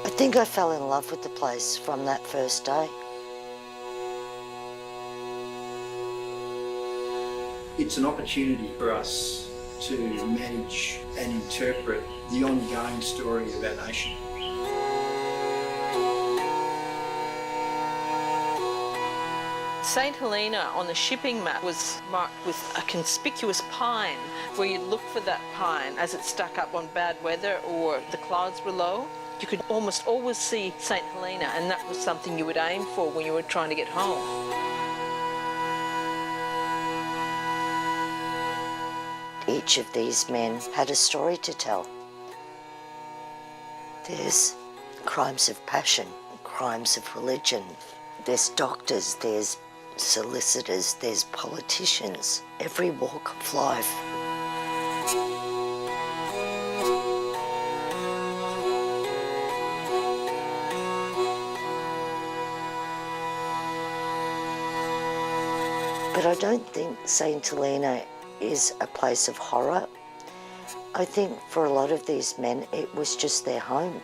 I think I fell in love with the place from that first day. It's an opportunity for us to manage and interpret the ongoing story of our nation. St Helena on the shipping map was marked with a conspicuous pine, where you'd look for that pine as it stuck up on bad weather or the clouds were low. You could almost always see St Helena, and that was something you would aim for when you were trying to get home. Each of these men had a story to tell. There's crimes of passion, crimes of religion. There's doctors, there's solicitors, there's politicians, every walk of life. But I don't think St Helena is a place of horror. I think for a lot of these men, it was just their home.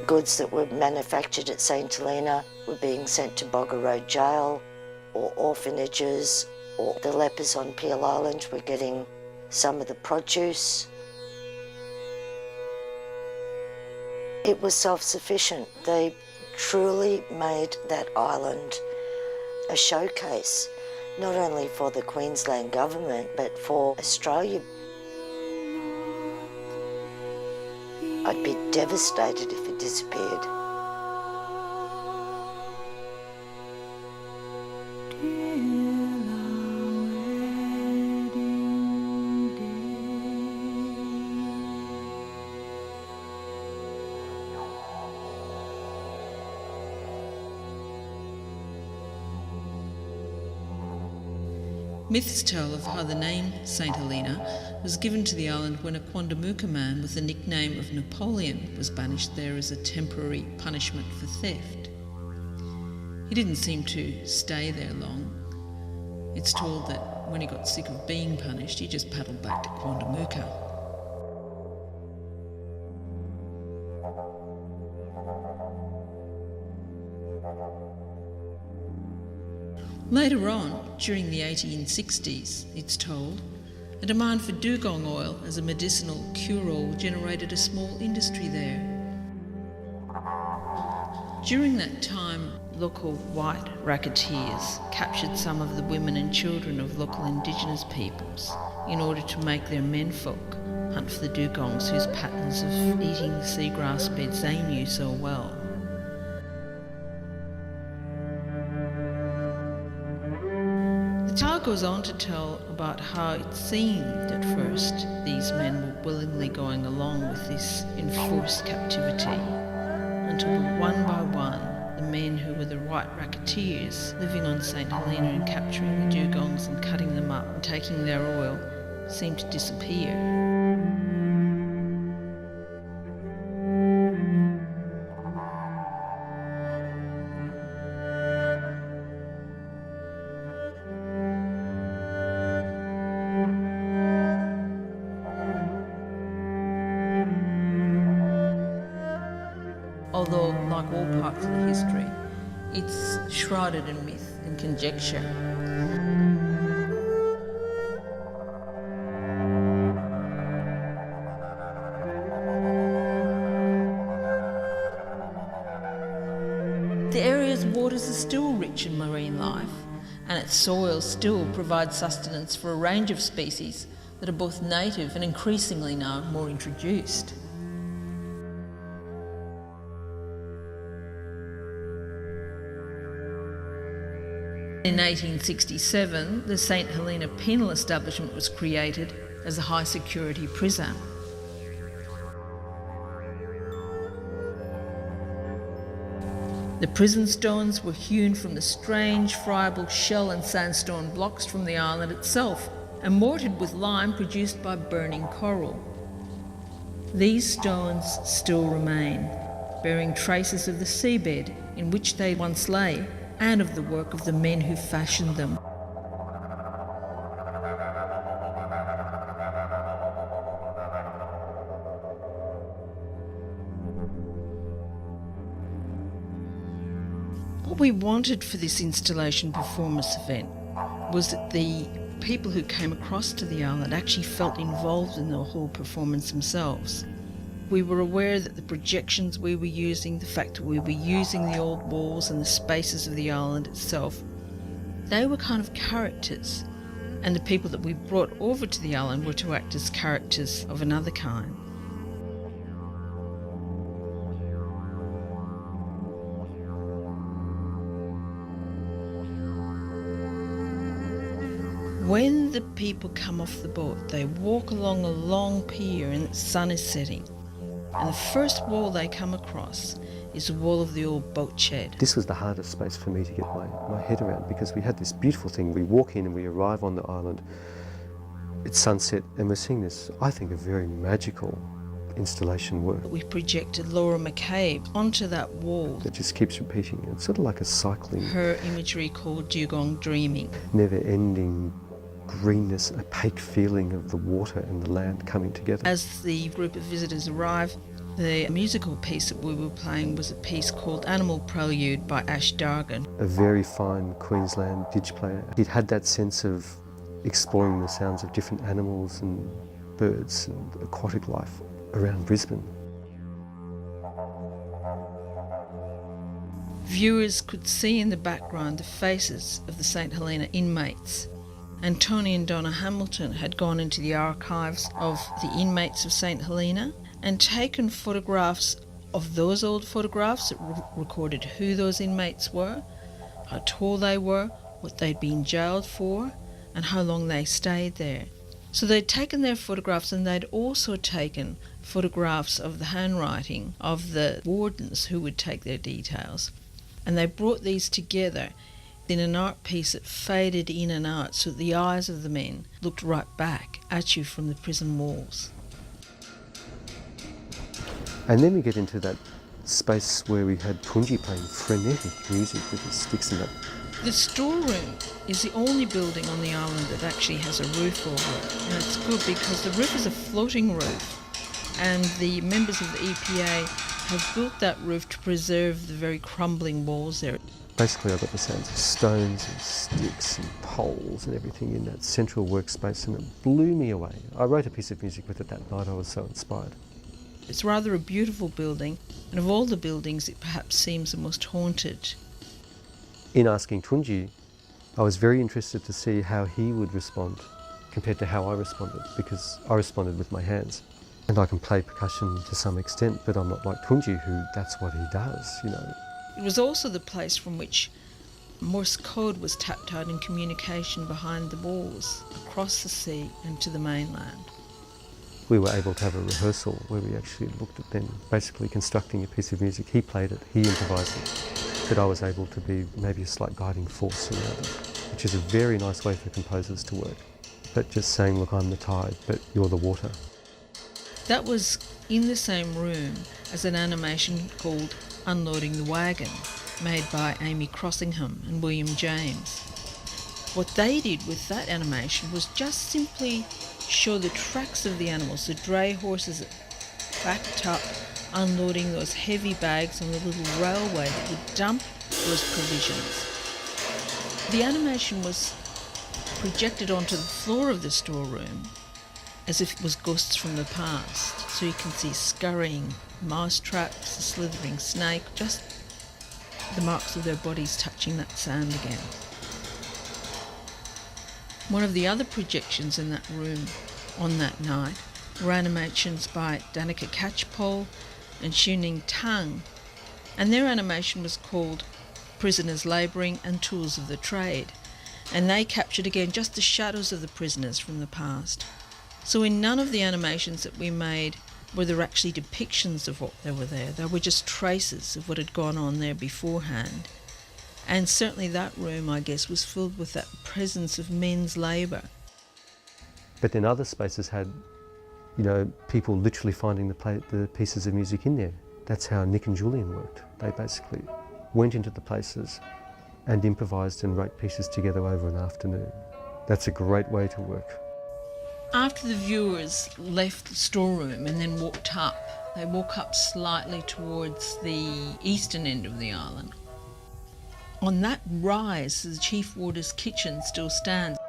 Goods that were manufactured at St Helena were being sent to Bogger Road Jail or orphanages, or the lepers on Peel Island were getting some of the produce. It was self-sufficient. They truly made that island a showcase, not only for the Queensland government, but for Australia. I'd be devastated if it disappeared. Myths tell of how the name St Helena was given to the island when a Quandamooka man with the nickname of Napoleon was banished there as a temporary punishment for theft. He didn't seem to stay there long. It's told that when he got sick of being punished, he just paddled back to Quandamooka. Later on, during the 1860s, it's told, a demand for dugong oil as a medicinal cure-all generated a small industry there. During that time, local white racketeers captured some of the women and children of local indigenous peoples in order to make their menfolk hunt for the dugongs whose patterns of eating the seagrass beds they knew so well. The tale goes on to tell about how it seemed at first these men were willingly going along with this enforced captivity, until one by one the men who were the white racketeers living on St Helena and capturing the dugongs and cutting them up and taking their oil seemed to disappear. although, like all parts of the history, it's shrouded in myth and conjecture. The area's waters are still rich in marine life, and its soil still provides sustenance for a range of species that are both native and increasingly now more introduced. In 1867, the St Helena Penal Establishment was created as a high security prison. The prison stones were hewn from the strange friable shell and sandstone blocks from the island itself and mortared with lime produced by burning coral. These stones still remain, bearing traces of the seabed in which they once lay and of the work of the men who fashioned them. What we wanted for this installation performance event was that the people who came across to the island actually felt involved in the whole performance themselves. We were aware that the projections we were using, the fact that we were using the old walls and the spaces of the island itself, they were kind of characters, and the people that we brought over to the island were to act as characters of another kind. When the people come off the boat, they walk along a long pier and the sun is setting. And the first wall they come across is the wall of the old boat shed. This was the hardest space for me to get my head around, because we had this beautiful thing. We walk in and we arrive on the island. It's sunset and we're seeing this, I think, a very magical installation work. We projected Laura McCabe onto that wall. It just keeps repeating. It's sort of like a cycling. Her imagery called Dugong Dreaming. Never-ending greenness, opaque feeling of the water and the land coming together. As the group of visitors arrived, the musical piece that we were playing was a piece called Animal Prelude by Ash Dargan. A very fine Queensland didge player. He'd had that sense of exploring the sounds of different animals and birds and aquatic life around Brisbane. Viewers could see in the background the faces of the St Helena inmates. And Tony and Donna Hamilton had gone into the archives of the inmates of St Helena and taken photographs of those old photographs that recorded who those inmates were, how tall they were, what they'd been jailed for, and how long they stayed there. So they'd taken their photographs, and they'd also taken photographs of the handwriting of the wardens who would take their details. And they brought these together in an art piece that faded in and out, so that the eyes of the men looked right back at you from the prison walls. And then we get into that space where we had Punji playing frenetic music with his sticks in it. The storeroom is the only building on the island that actually has a roof over it, and it's good because the roof is a floating roof, and the members of the EPA have built that roof to preserve the very crumbling walls there. Basically I got the sounds of stones and sticks and poles and everything in that central workspace, and it blew me away. I wrote a piece of music with it that night. I was so inspired. It's rather a beautiful building, and of all the buildings it perhaps seems the most haunted. In asking Tunji, I was very interested to see how he would respond compared to how I responded, because I responded with my hands. And I can play percussion to some extent, but I'm not like Tunji, who that's what he does, you know. It was also the place from which Morse code was tapped out in communication behind the walls, across the sea and to the mainland. We were able to have a rehearsal where we actually looked at them basically constructing a piece of music. He played it, he improvised it, but I was able to be maybe a slight guiding force around it, which is a very nice way for composers to work. But just saying, look, I'm the tide, but you're the water. That was in the same room as an animation called Unloading the Wagon, made by Amy Crossingham and William James. What they did with that animation was just simply show the tracks of the animals, the dray horses that backed up unloading those heavy bags on the little railway that would dump those provisions. The animation was projected onto the floor of the storeroom as if it was ghosts from the past. So you can see scurrying mouse traps, a slithering snake, just the marks of their bodies touching that sand again. One of the other projections in that room on that night were animations by Danica Catchpole and Xuning Tang, and their animation was called Prisoners Labouring and Tools of the Trade, and they captured again just the shadows of the prisoners from the past. So in none of the animations that we made were there actually depictions of what they were there. They were just traces of what had gone on there beforehand. And certainly that room, I guess, was filled with that presence of men's labour. But then other spaces had, people literally finding the pieces of music in there. That's how Nick and Julian worked. They basically went into the places and improvised and wrote pieces together over an afternoon. That's a great way to work. After the viewers left the storeroom and then walked up, they walk up slightly towards the eastern end of the island. On that rise, the Chief Warder's kitchen still stands.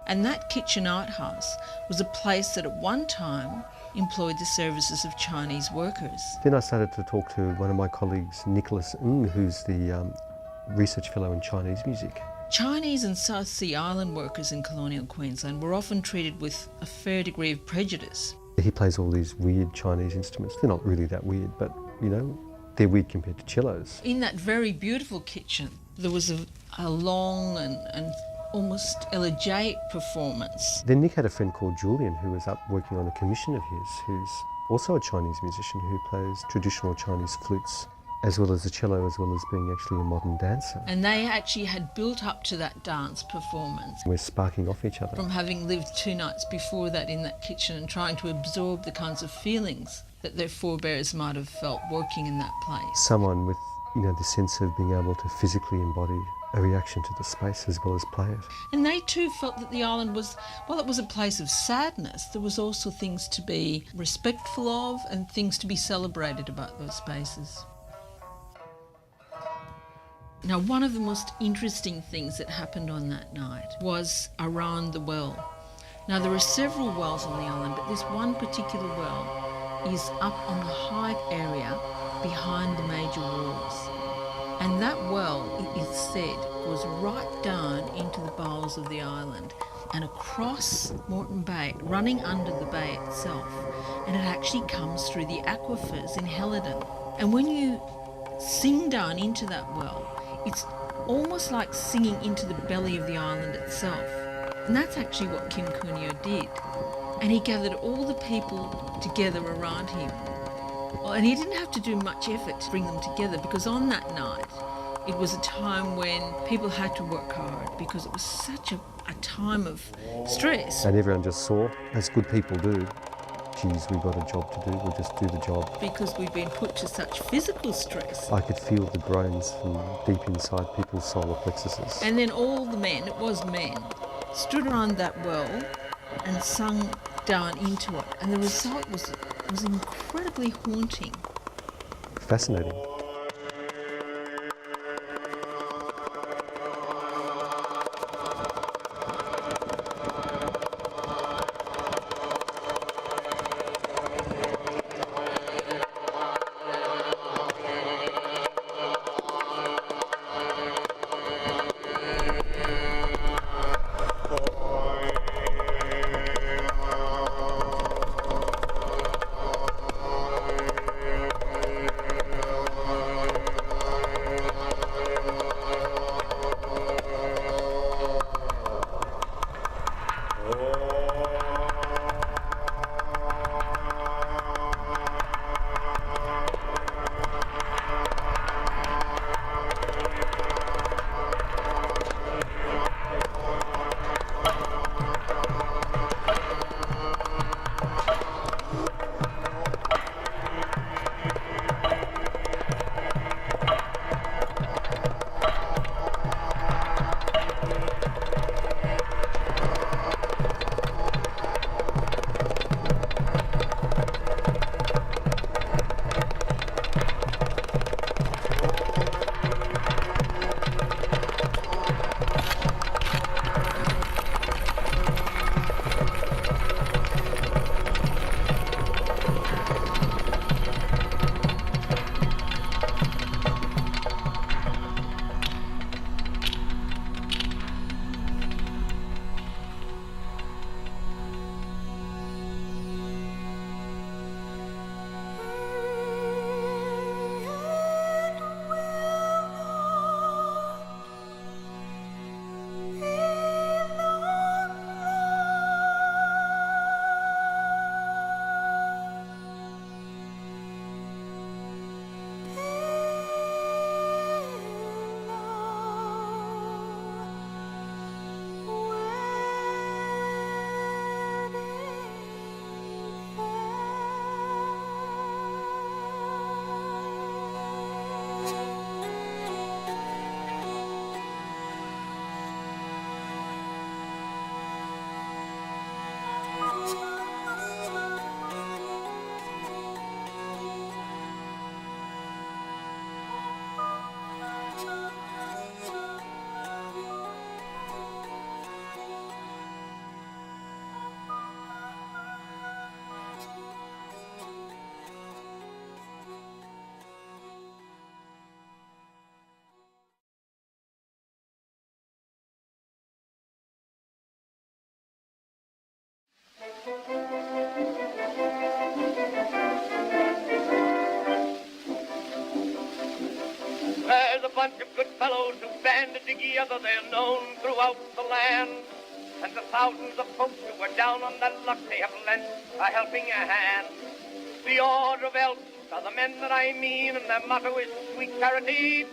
And that kitchen art house was a place that at one time employed the services of Chinese workers. Then I started to talk to one of my colleagues, Nicholas Ng, who's the research fellow in Chinese music. Chinese and South Sea Island workers in colonial Queensland were often treated with a fair degree of prejudice. He plays all these weird Chinese instruments. They're not really that weird, but, they're weird compared to cellos. In that very beautiful kitchen, there was a long and almost elegiac performance. Then Nick had a friend called Julian who was up working on a commission of his, who's also a Chinese musician who plays traditional Chinese flutes, as well as the cello, as well as being actually a modern dancer. And they actually had built up to that dance performance. We're sparking off each other. From having lived 2 nights before that in that kitchen and trying to absorb the kinds of feelings that their forebears might have felt working in that place. Someone with, the sense of being able to physically embody a reaction to the space as well as play it. And they too felt that the island was, it was a place of sadness. There was also things to be respectful of and things to be celebrated about those spaces. Now, one of the most interesting things that happened on that night was around the well. Now, there are several wells on the island, but this one particular well is up on the high area behind the major walls. And that well, it is said, goes right down into the bowels of the island and across Moreton Bay, running under the bay itself. And it actually comes through the aquifers in Helena. And when you sing down into that well, it's almost like singing into the belly of the island itself. And that's actually what Kim Cunio did. And he gathered all the people together around him. And he didn't have to do much effort to bring them together, because on that night, it was a time when people had to work hard because it was such a time of stress. And everyone just saw, as good people do, geez, we've got a job to do, we'll just do the job. Because we've been put to such physical stress. I could feel the groans from deep inside people's solar plexuses. And then all the men, it was men, stood around that well and sung down into it. And the result was incredibly haunting. Fascinating. fellows who banded together, they're known throughout the land. And the thousands of folks who were down on their luck, they have lent a helping hand. The Order of Elks are the men that I mean, and their motto is sweet charity.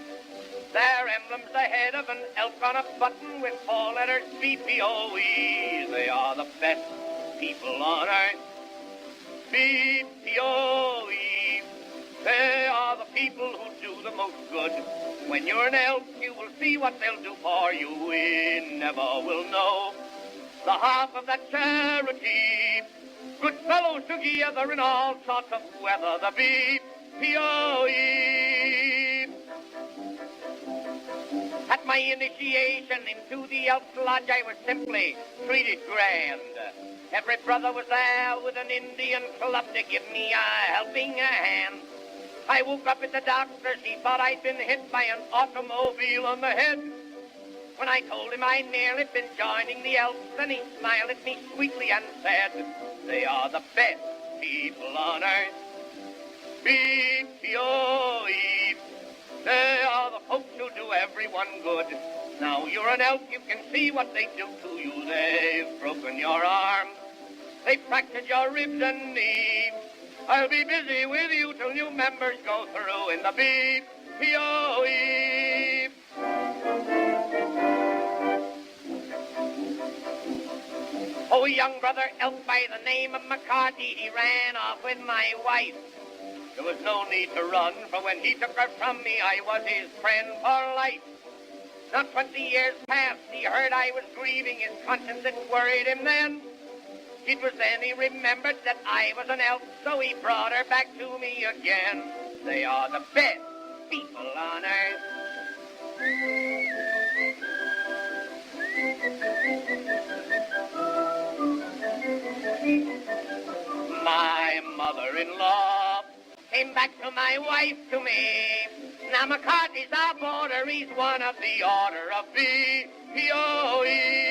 Their emblem's the head of an elk on a button with 4 letters B-P-O-E. They are the best people on earth. B-P-O-E. They are the people who do the most good. When you're an elk, you will see what they'll do for you. We never will know the half of that charity. Good fellows together in all sorts of weather. The B-P-O-E. At my initiation into the Elks Lodge, I was simply treated grand. Every brother was there with an Indian club to give me a helping hand. I woke up at the doctor's. He thought I'd been hit by an automobile on the head. When I told him I'd nearly been joining the Elks, then he smiled at me sweetly and said, they are the best people on earth. B-P-O-E. They are the folks who do everyone good. Now you're an elk, you can see what they do to you. They've broken your arm. They've fractured your ribs and knees. I'll be busy with you till new members go through in the B-P-O-E. Oh, young brother elk by the name of McCarthy, he ran off with my wife. There was no need to run, for when he took her from me, I was his friend for life. Not 20 years past, he heard I was grieving. His conscience had worried him then. It was then he remembered that I was an elk, so he brought her back to me again. They are the best people on earth. My mother-in-law came back to my wife to me. Now McCarthy's our border, he's one of the Order of B-P-O-E.